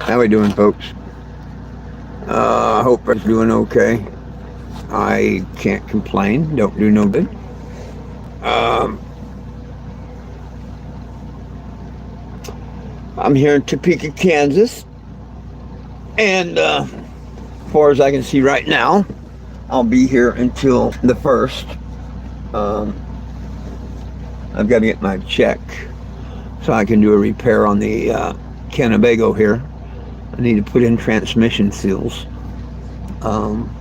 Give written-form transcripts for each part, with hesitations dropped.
How we doing, folks? I hope everyone's doing okay. I can't complain. Don't do no good. Um, I'm here in Topeka, Kansas, and as far as I can see right now, I'll be here until the first. Um, I've got to get my check so I can do a repair on the Kennebago here. I need to put in transmission seals. Um,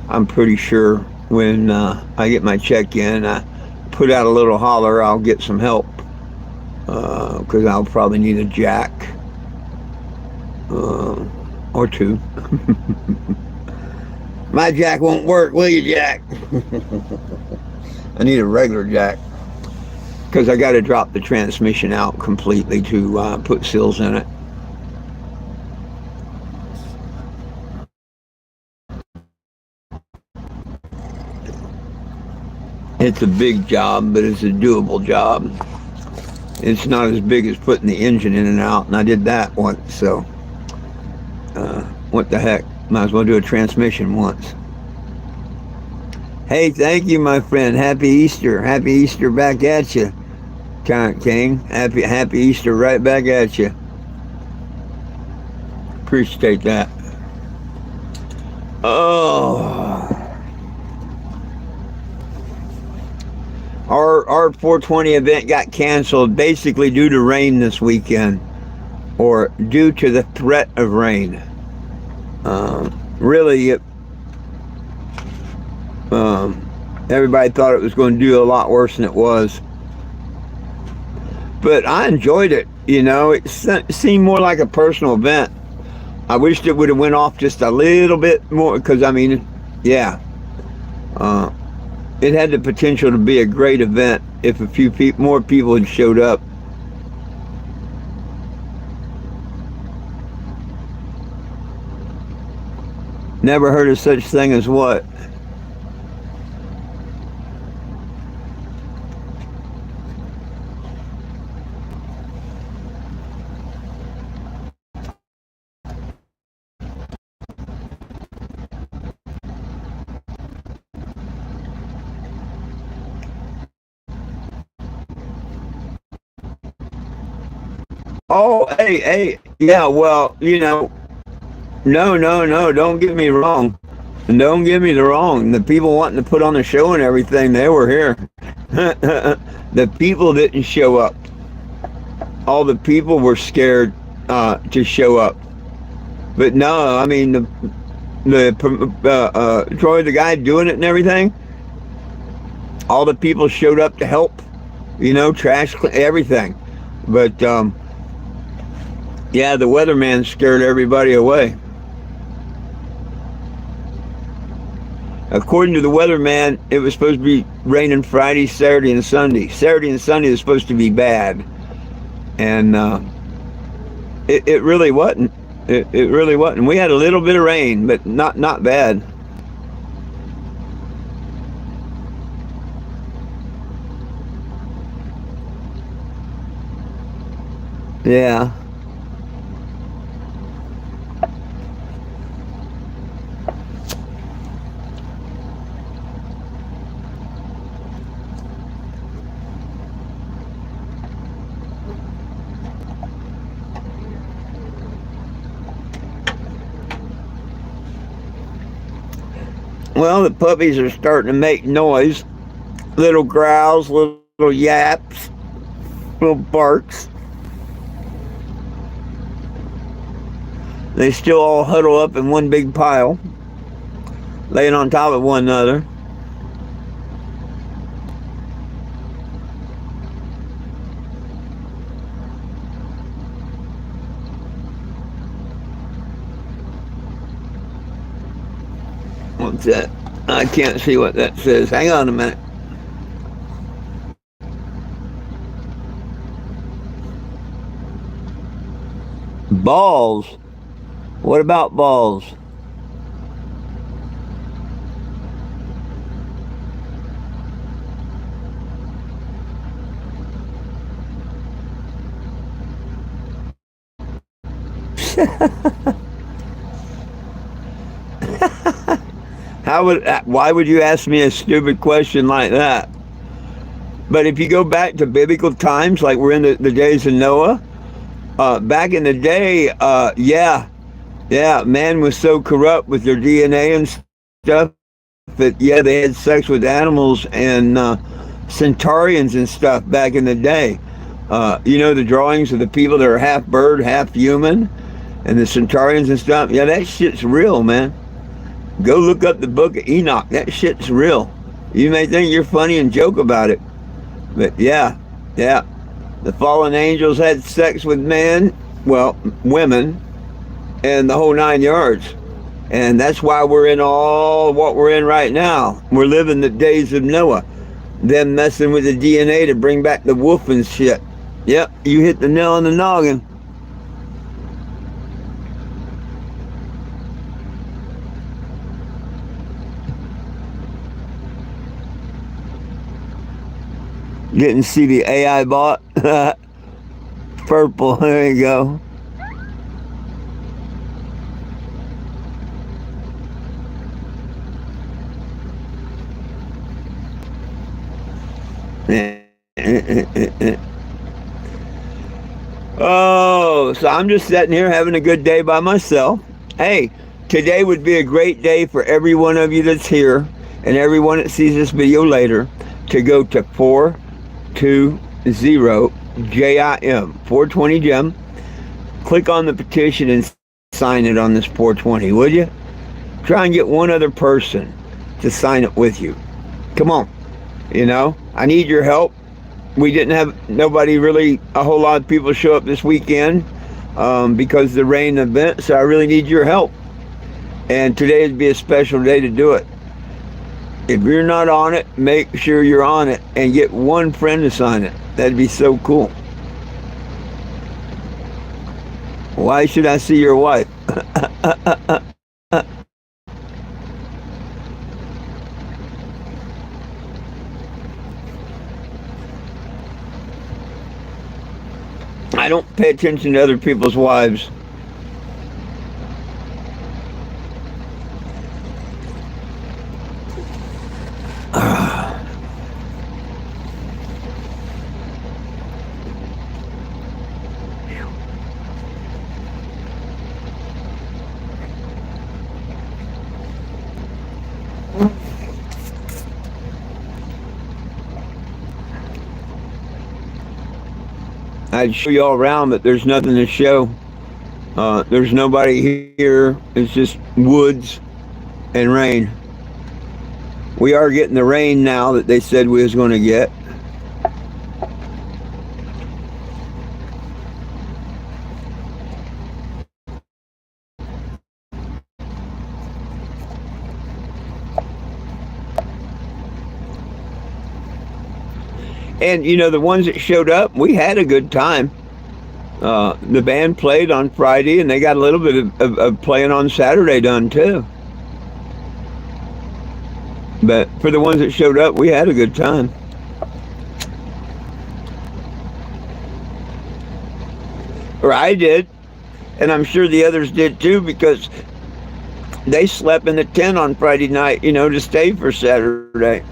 I'm pretty sure when I get my check in, I put out a little holler, I'll get some help because I'll probably need a jack uh, or two. My jack won't work, will you, Jack? I need a regular jack because I got to drop the transmission out completely to put seals in it. It's a big job, but it's a doable job. It's not as big as putting the engine in and out, and I did that once, so what the heck? Might as well do a transmission once. Hey, thank you, my friend. Happy Easter. Happy Easter back at you, Count King. Happy Easter right back at you. Appreciate that. Oh. Our 420 event got canceled basically due to rain this weekend, or due to the threat of rain. Really, everybody thought it was going to do a lot worse than it was. But I enjoyed it. You know, it seemed more like a personal event. I wished it would have went off just a little bit more because, I mean, yeah. It had the potential to be a great event if a few more people had showed up. Never heard of such thing as what? Oh, hey, yeah, well, you know, no, don't get me wrong. Don't get me the wrong. The people wanting to put on the show and everything, they were here. The people didn't show up. All the people were scared to show up. But no, I mean, Troy, the guy doing it and everything, all the people showed up to help, you know, trash, everything. But yeah, the weatherman scared everybody away. According to the weatherman, it was supposed to be raining Friday, Saturday, and Sunday. Saturday and Sunday was supposed to be bad, and it really wasn't. It really wasn't. We had a little bit of rain, but not bad. Yeah. Well, the puppies are starting to make noise. Little growls, little yaps, little barks. They still all huddle up in one big pile, laying on top of one another. What's that? I can't see what that says. Hang on a minute. Balls. What about balls? Why would you ask me a stupid question like that? But if you go back to biblical times, like we're in the days of Noah, back in the day, yeah, man was so corrupt with their DNA and stuff that, yeah, they had sex with animals and centaurians and stuff back in the day. You know, the drawings of the people that are half bird, half human, and the centaurians and stuff. Yeah, that shit's real, man. Go look up the book of Enoch. That shit's real. You may think you're funny and joke about it, but yeah. The fallen angels had sex with men, well, women, and the whole 9 yards. And that's why we're in all what we're in right now. We're living the days of Noah. Them messing with the DNA to bring back the wolf and shit. Yep, you hit the nail on the noggin. Didn't see the AI bot. Purple, there you go. Oh, so I'm just sitting here having a good day by myself. Hey, today would be a great day for every one of you that's here and everyone that sees this video later to go to 420 JIM, 420 JIM. Click on the petition and sign it on this 420, would you? Try and get one other person to sign it with you. Come on. You know, I need your help. We didn't have nobody really, a whole lot of people show up this weekend because of the rain event, so I really need your help. And today would be a special day to do it. If you're not on it, make sure you're on it and get one friend to sign it. That'd be so cool. Why should I see your wife? I don't pay attention to other people's wives. I'd show you all around, but there's nothing to show. There's nobody here. It's just woods and rain. We are getting the rain now that they said we was going to get. And, you know, the ones that showed up, we had a good time. The band played on Friday, and they got a little bit of playing on Saturday done, too. But for the ones that showed up, we had a good time. Or I did. And I'm sure the others did, too, because they slept in the tent on Friday night, you know, to stay for Saturday.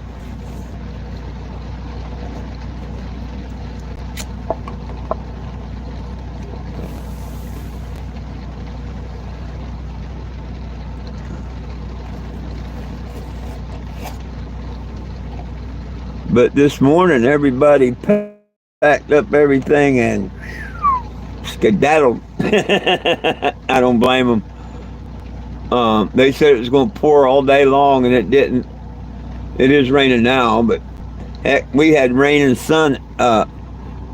But this morning, everybody packed up everything and skedaddled. I don't blame them. They said it was going to pour all day long, and it didn't. It is raining now, but heck, we had rain and sun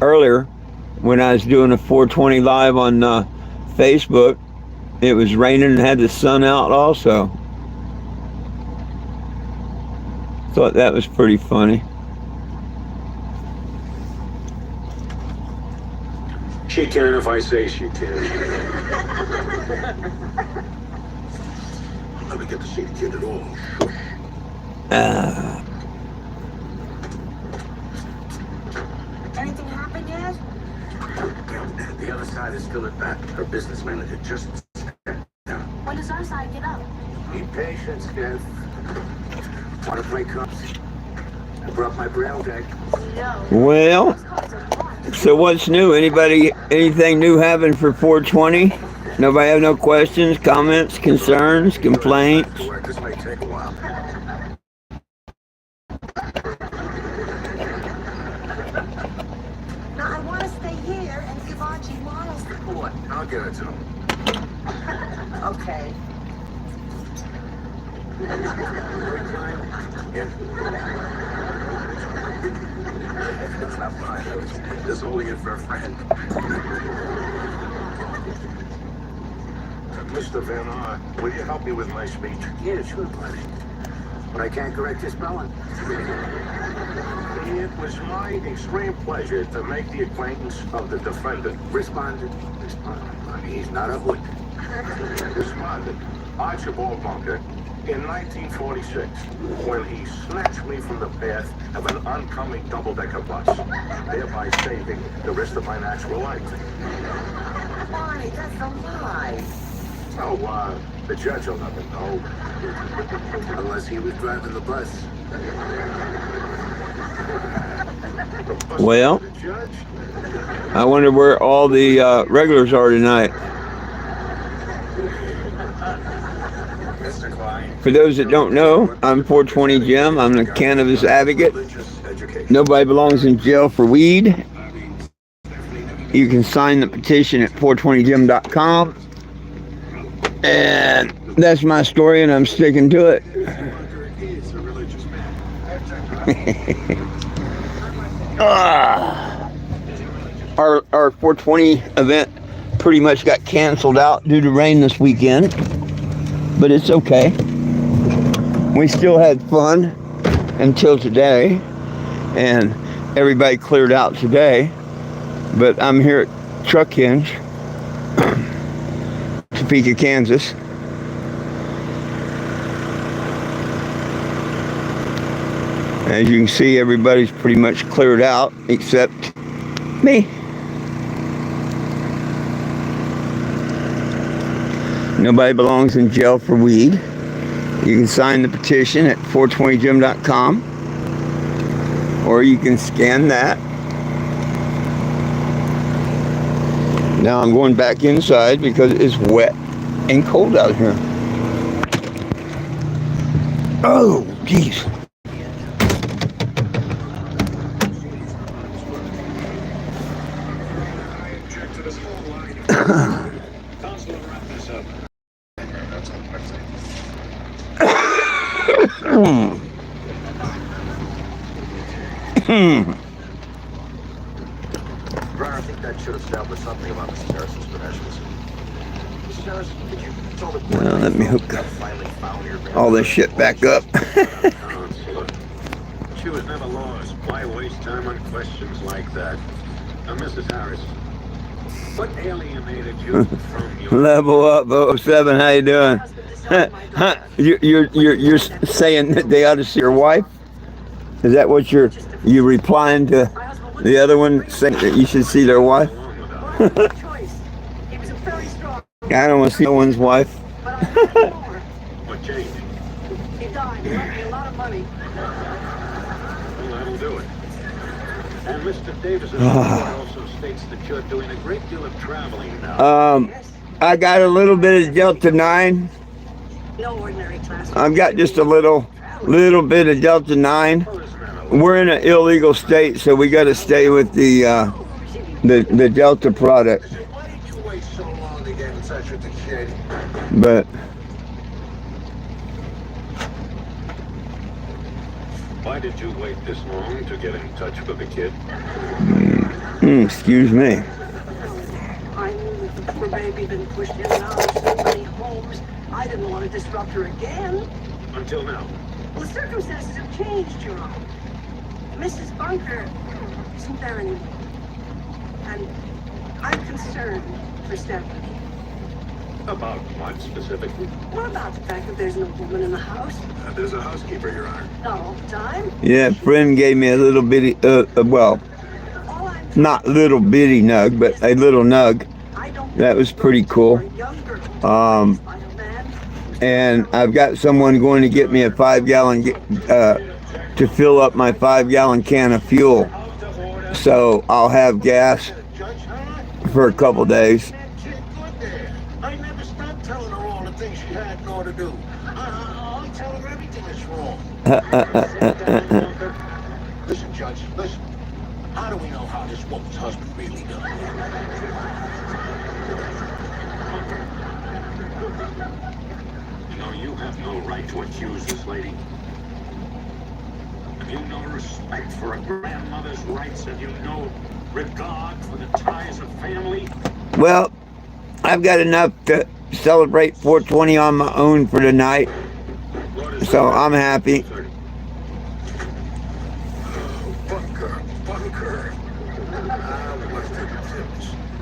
earlier when I was doing a 420 live on Facebook. It was raining and had the sun out also. Thought that was pretty funny. She can if I say she can. I'll never get to see the kid at all. Anything happen yet? The other side side is still at bat. Her business manager just stepped down. When does our side get up? Be patient, Steph. Want to play cups? I brought my braille deck. No. Well, Those cards are fun. so what's new? Anything new happen for 420? Nobody have no questions, comments, concerns, complaints? This may take a while. Now, I want to stay here and give Archie moral support. I'll get it to him. Okay. It's not mine. I was just holding it for a friend. Mr. Van Art, will you help me with my speech? Yeah, sure, buddy. But I can't correct your spelling. It was my extreme pleasure to make the acquaintance of the defendant. Responded. He's not a hood. Responded. Archibald Bunker. In 1946, when he snatched me from the path of an oncoming double-decker bus, thereby saving the rest of my natural life. Barney, that's a lie. Oh, the judge will never know. Unless he was driving the bus. Well, The judge? I wonder where all the regulars are tonight. Mr. Klein. For those that don't know, I'm 420 Jim. I'm a cannabis advocate. Religious education. Nobody belongs in jail for weed. You can sign the petition at 420jim.com. And that's my story, and I'm sticking to it. Bunker is a religious man. Our 420 event pretty much got canceled out due to rain this weekend, but it's okay. We still had fun until today, and everybody cleared out today. But I'm here at Truck Hinge, Topeka, Kansas. As you can see, everybody's pretty much cleared out except me. Nobody belongs in jail for weed. You can sign the petition at 420jim.com, or you can scan that. Now I'm going back inside because it's wet and cold out here. Oh, geez. I think that should establish something about Mrs. Harrison's credentials. Mrs. Harrison, could you tell the court Well, let me hook I finally found your all this shit back up. Look, she was never lost. Why waste time on questions like that? Now, Mrs. Harris, what alienated you from your... Level up, 07. How you doing? You're saying that they ought to see your wife? Is that what you're replying to the other one saying that you should see their wife? I don't want to see no one's wife. What changed? He died. He left me a lot of money. Well, that'll do it. And Mr. Davis's report also states that you're doing a great deal of traveling now. I got a little bit of Delta 9. No ordinary class. I've got just a little bit of Delta 9. We're in an illegal state, so we got to stay with the Delta product. Why did you wait so long to get in touch with the kid? But Why did you wait this long to get in touch with the kid? excuse me. I knew that the poor baby had been pushed in and out of so many homes. I didn't want to disrupt her again. Until now. Well, the circumstances have changed, Your Honor. Mrs. Bunker isn't there anymore. And I'm concerned for Stephanie. About what specifically? What about the fact that there's no woman in the house? There's a housekeeper, Your Honor. Not all the time. Yeah, friend gave me a little bitty, well, All I'm not little bitty nug, but a little nug. that was pretty cool. And I've got someone going to get me a 5-gallon to fill up my 5-gallon can of fuel, so I'll have gas for a couple days. I never stopped telling her all the things she had in order to do. I'm telling her everything that's wrong. Listen, Judge, listen. How do we know how this woman's husband really does? You know, you have no right to accuse this lady. Have you no respect for a grandmother's rights? Have you no regard for the ties of family? Well, I've got enough to celebrate 420 on my own for tonight, so I'm happy. Bunker.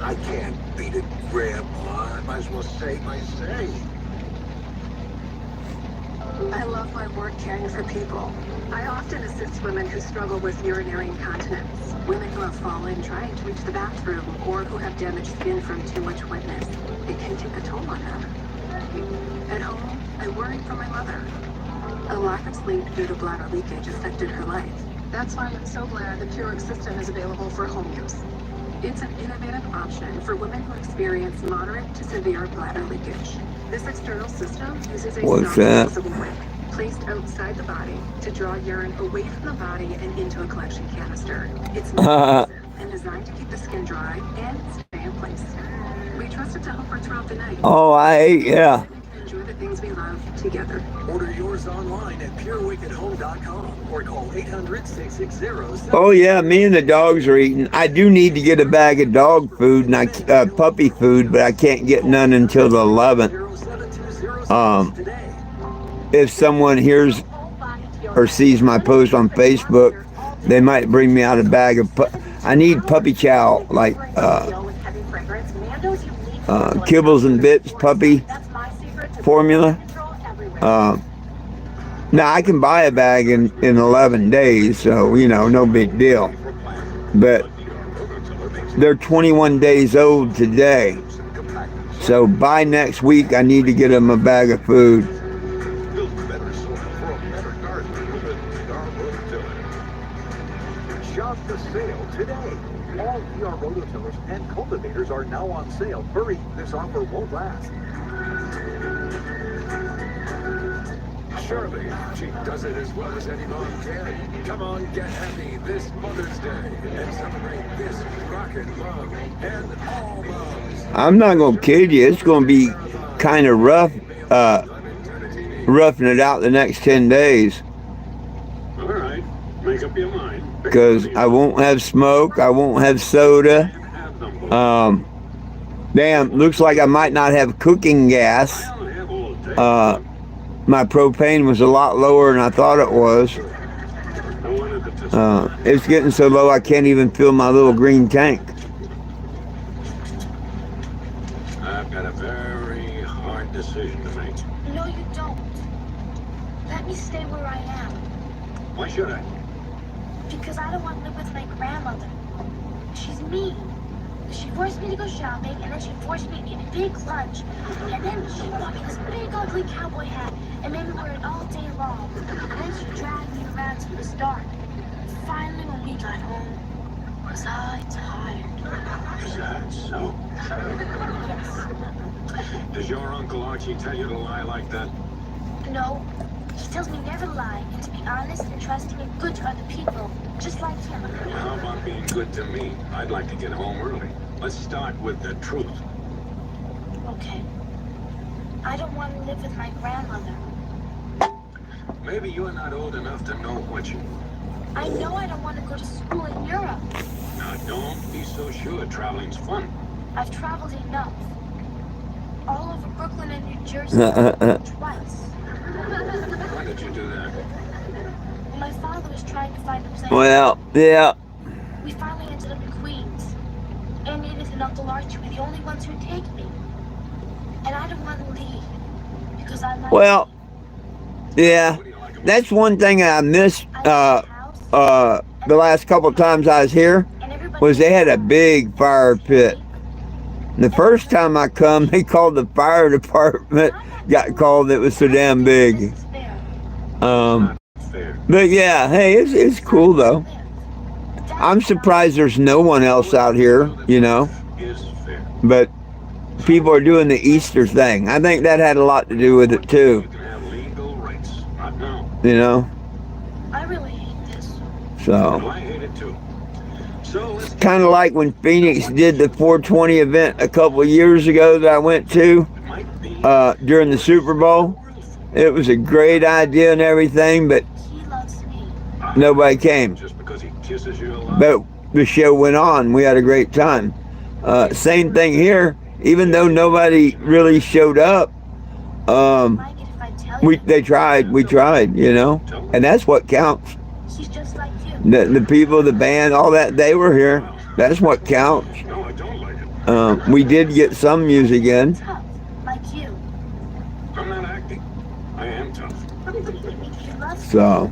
I can't beat it, Grandma. I might as well say my say. I love my work caring for people. I often assist women who struggle with urinary incontinence, women who have fallen trying to reach the bathroom, or who have damaged skin from too much wetness. It can take a toll on them. At home, I worry for my mother. A lack of sleep due to bladder leakage affected her life. That's why I'm so glad the Keurig system is available for home use. It's an innovative option for women who experience moderate to severe bladder leakage. This external system uses a disposable wick placed outside the body to draw urine away from the body and into a collection canister. It's non-invasive and designed to keep the skin dry and stay in place. We trust it to help her throughout the night. Oh, yeah. Enjoy the things we love together. Order yours online at purewickedhome.com or call 800-660-. Oh yeah, me and the dogs are eating. I do need to get a bag of dog food and puppy food, but I can't get none until the 11th. If someone hears or sees my post on Facebook, they might bring me out a bag of I need puppy chow, like Kibbles and Bits puppy formula. Now I can buy a bag in 11 days, so no big deal. But they're 21 days old today, so by next week I need to get them a bag of food. Shop the sale today. All VR rototillers and cultivators are now on sale. Hurry, this offer won't last. Surely, she does it as well as any mom can. Come on, get happy this Mother's Day and celebrate this rockin' love and all moms. I'm not gonna kid you, it's gonna be kind of rough, roughing it out the next 10 days. All right, make up your mind. Because I won't have smoke, I won't have soda. Damn, looks like I might not have cooking gas. My propane was a lot lower than I thought it was. It's getting so low I can't even fill my little green tank. I've got a very hard decision to make. No, you don't. Let me stay where I am. Why should I? Because I don't want to live with my grandmother. She's mean. She forced me to go shopping, and then she forced me to eat a big lunch. And then she bought me this big ugly cowboy hat and made me wear it all day long. And then she dragged me around till it was dark. Finally, when we got home, was I tired? Is that so? Yes. Does your Uncle Archie tell you to lie like that? No. He tells me never to lie and to be honest and trusting and good to other people, just like him. Well, how about being good to me? I'd like to get home early. Let's start with the truth. Okay. I don't want to live with my grandmother. Maybe you're not old enough to know what you... I know I don't want to go to school in Europe. Now, don't be so sure. Traveling's fun. I've traveled enough. All over Brooklyn and New Jersey. Twice. Why did you do that? When my father was trying to find a place. Well, yeah. We finally ended up in Queens. Aunt Edith and Uncle Archie were the only ones who'd take me. And I don't want to leave. Because I might... Well, yeah. That's one thing I missed the last couple of times I was here, was they had a big fire pit. The first time I come, they called the fire department. Got called. It was so damn big. This is fair. Fair. But yeah, hey, it's cool though. I'm surprised there's no one else out here, you know. Is fair. But people are doing the Easter thing. I think that had a lot to do with it You too, can have legal rights. Not now. you know. I really hate this. So I hate it too. So let's kind of like when Phoenix did the 420 event a couple of years ago that I went to it might be during the Super Bowl. It was a great idea and everything, but He loves me. nobody came. just because he kisses you a lot. But the show went on. We had a great time. Same thing here. Even though nobody really showed up, Like it if I tell you. we tried, you know, and that's what counts. She's just like you. The people, the band, all that, they were here. That's what counts. No, I don't like it. We did get some music in. Tough, like you. I'm not acting. I am tough. He loves me. So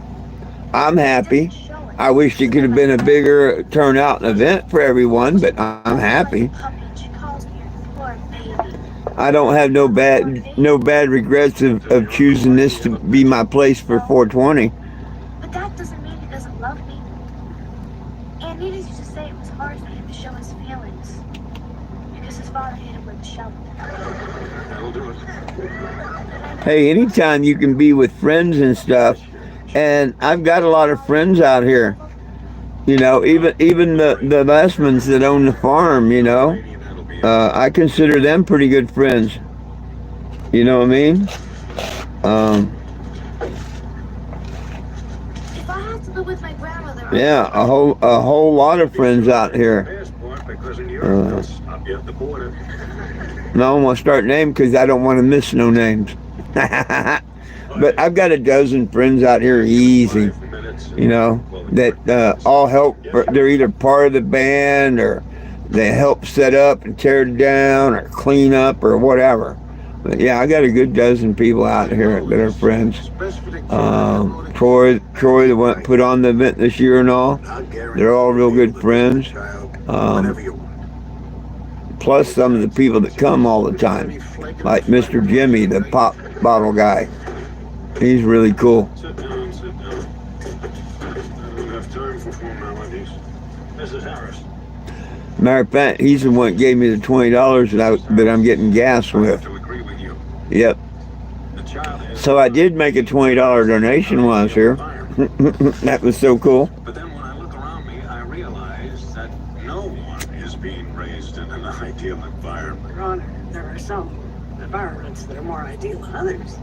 I'm happy. Doesn't show it. I wish it could have been a bigger turnout and event for everyone, but I'm happy. Like a puppy, she calls me her poor baby. I don't have no bad regrets of choosing this to be my place for 420. But that doesn't mean he doesn't love me. And needless to say, it was hard for him to show his feelings. Because his father hit him with a shovel. That'll do it. Hey, anytime you can be with friends and stuff, and I've got a lot of friends out here. You know, even the Lessmans that own the farm, you know, That'll be it. I consider them pretty good friends. You know what I mean? If I had to live with my grandmother, Yeah, a whole lot of friends out here. Passport, because in Europe they'll stop you at the border. And I don't want to start naming because I don't want to miss no names. But I've got a dozen friends out here easy, 5 minutes. you know, that all help. They're either part of the band or they help set up and tear it down or clean up or whatever. But yeah, I got a good dozen people out here that are friends. Troy, the one that put on the event this year and all, they're all real good friends. Plus some of the people that come all the time, like Mr. Jimmy, the pop bottle guy. He's really cool. Sit down, sit down. I don't have time for formalities. Mrs. Harris. Matter of fact, he's the one that gave me the $20 that I'm getting gas I have with. to agree with you. Yep. The child is So I did make a $20 donation while I was here. That was so cool. But then when I look around me, I realize that no one is being raised in an ideal environment. Your Honor, there are some environments that are more ideal than others.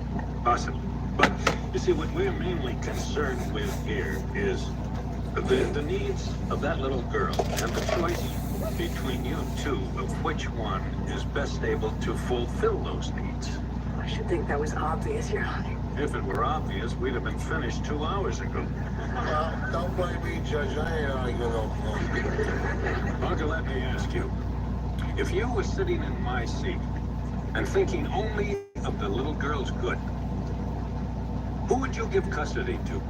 Possibly. But you see, what we're mainly concerned with here is the needs of that little girl and the choice between you two of which one is best able to fulfill those needs. I should think that was obvious, Your Honor. If it were obvious, we'd have been finished 2 hours ago. Well, don't blame me, Judge. I ain't arguing no point. Parker, let me ask you. If you were sitting in my seat and thinking only of the little girl's good, who would you give custody to?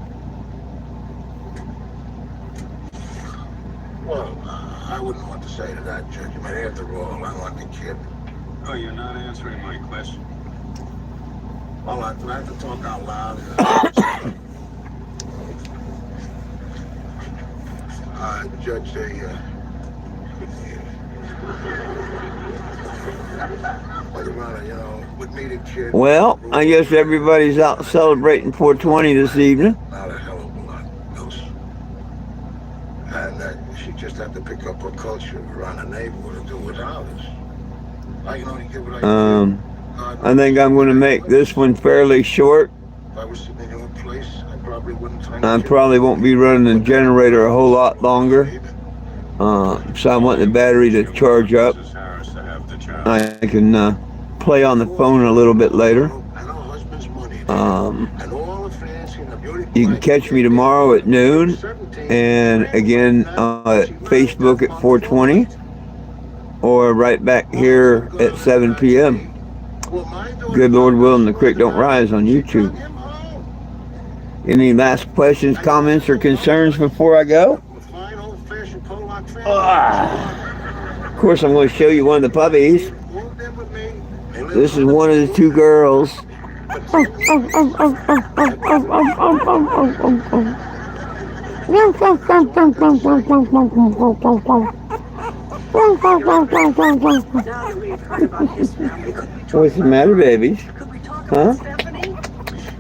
Well, I wouldn't want to say to that, Judge. I mean, after all, I want the kid. Oh, you're not answering my question. Well, I have to talk out loud. Judge, well, Your Honor, you know, with me, the kid. Well, I guess everybody's out celebrating 420 this evening. Not a hell of a lot else. And she just had to pick up her culture around the neighborhood and do without us. I can only give what I can. I think I'm going to make this one fairly short. If I was sitting in your place, I probably wouldn't tell I probably won't be running the generator a whole lot longer. So I want the battery to charge up. Mrs. Harris to have the child. I can play on the phone a little bit later. You can catch me tomorrow at noon, and again at Facebook at 420, or right back here at 7 p.m. Good Lord willing, the creek don't rise on YouTube. Any last questions, comments, or concerns before I go? course, I'm going to show you one of the puppies. Moved in with me. They live This is one of the two girls. Now that we've heard about his family, could we talk What's the matter, babies? Could we talk Huh? about Stephanie?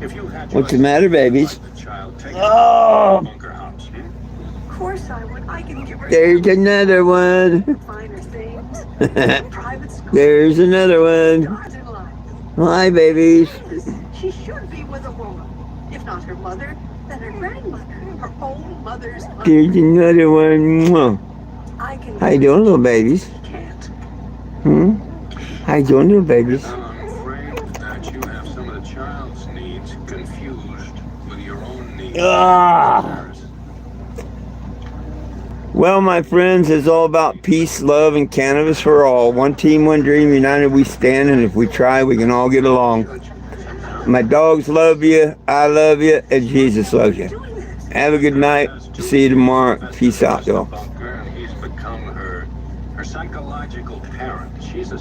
If you had What's the matter, babies? the child, take Oh, bunker house. Of course I would. I can give her there's another one. finer things. Private school. There's another one. Stars in life. Hi, babies. She should be with a woman. If not her mother, then her grandmother. Her own mother's mother. There's another one. Mwah. I can How you doing, little babies? She can't. Hmm? How you doing, little babies? I'm afraid that you have some of the child's needs confused with your own needs. Ah. Well, my friends, it's all about peace, love, and cannabis for all. One team, one dream, united we stand, and if we try, we can all get along. My dogs love you, I love you, and Jesus loves you. Have a good night. See you tomorrow. Peace out, y'all. He's become her psychological parent. She's a